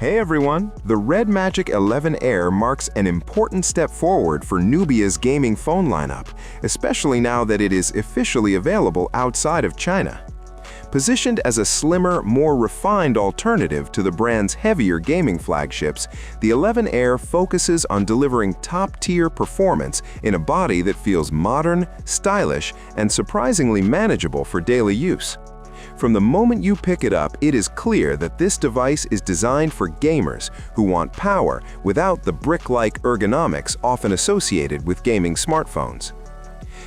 Hey everyone! The Red Magic 11 Air marks an important step forward for Nubia's gaming phone lineup, especially now that it is officially available outside of China. Positioned as a slimmer, more refined alternative to the brand's heavier gaming flagships, the 11 Air focuses on delivering top-tier performance in a body that feels modern, stylish, and surprisingly manageable for daily use. From the moment you pick it up, it is clear that this device is designed for gamers who want power without the brick-like ergonomics often associated with gaming smartphones.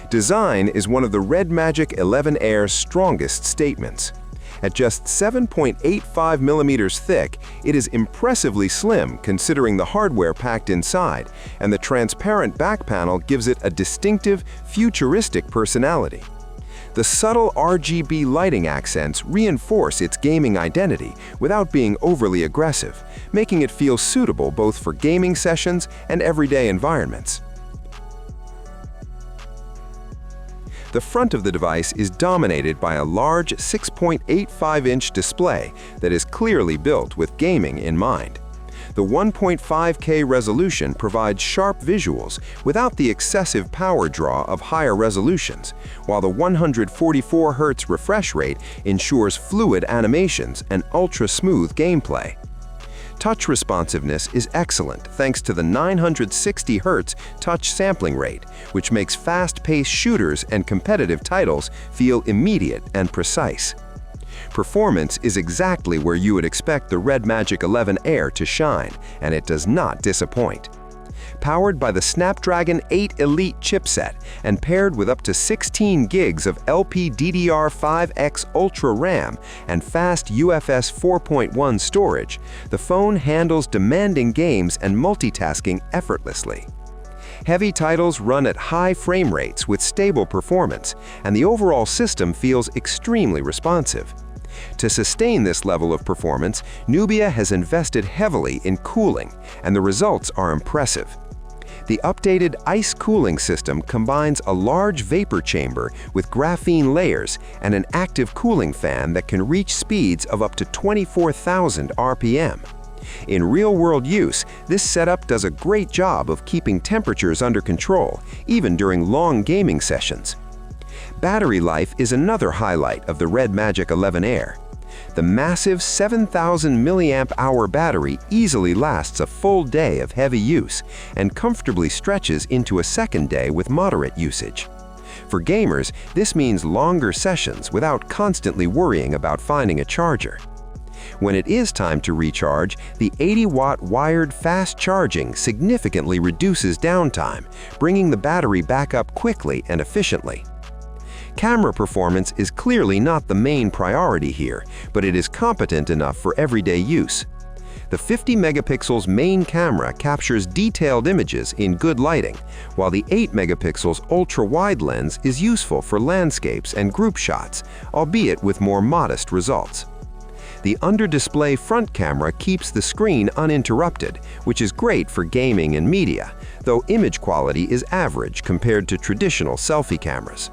Design is one of the Red Magic 11 Air's strongest statements. At just 7.85 millimeters thick, it is impressively slim considering the hardware packed inside, and the transparent back panel gives it a distinctive, futuristic personality. The subtle RGB lighting accents reinforce its gaming identity without being overly aggressive, making it feel suitable both for gaming sessions and everyday environments. The front of the device is dominated by a large 6.85-inch display that is clearly built with gaming in mind. The 1.5K resolution provides sharp visuals without the excessive power draw of higher resolutions, while the 144 Hz refresh rate ensures fluid animations and ultra-smooth gameplay. Touch responsiveness is excellent thanks to the 960 Hz touch sampling rate, which makes fast-paced shooters and competitive titles feel immediate and precise. Performance is exactly where you would expect the Red Magic 11 Air to shine, and it does not disappoint. Powered by the Snapdragon 8 Elite chipset and paired with up to 16 gigs of LPDDR5X Ultra RAM and fast UFS 4.1 storage, the phone handles demanding games and multitasking effortlessly. Heavy titles run at high frame rates with stable performance, and the overall system feels extremely responsive. To sustain this level of performance, Nubia has invested heavily in cooling, and the results are impressive. The updated ice cooling system combines a large vapor chamber with graphene layers and an active cooling fan that can reach speeds of up to 24,000 RPM. In real-world use, this setup does a great job of keeping temperatures under control, even during long gaming sessions. Battery life is another highlight of the Red Magic 11 Air. The massive 7,000 mAh battery easily lasts a full day of heavy use and comfortably stretches into a second day with moderate usage. For gamers, this means longer sessions without constantly worrying about finding a charger. When it is time to recharge, the 80-watt wired fast charging significantly reduces downtime, bringing the battery back up quickly and efficiently. Camera performance is clearly not the main priority here, but it is competent enough for everyday use. The 50 megapixels main camera captures detailed images in good lighting, while the 8 megapixels ultra-wide lens is useful for landscapes and group shots, albeit with more modest results. The under-display front camera keeps the screen uninterrupted, which is great for gaming and media, though image quality is average compared to traditional selfie cameras.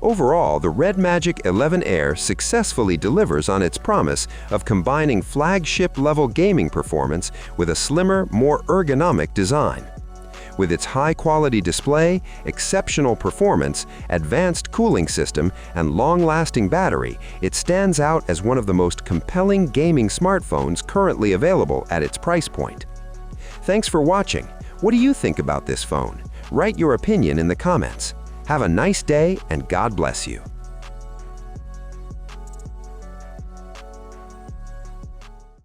Overall, the Red Magic 11 Air successfully delivers on its promise of combining flagship-level gaming performance with a slimmer, more ergonomic design. With its high-quality display, exceptional performance, advanced cooling system, and long-lasting battery, it stands out as one of the most compelling gaming smartphones currently available at its price point. Thanks for watching. What do you think about this phone? Write your opinion in the comments. Have a nice day, and God bless you.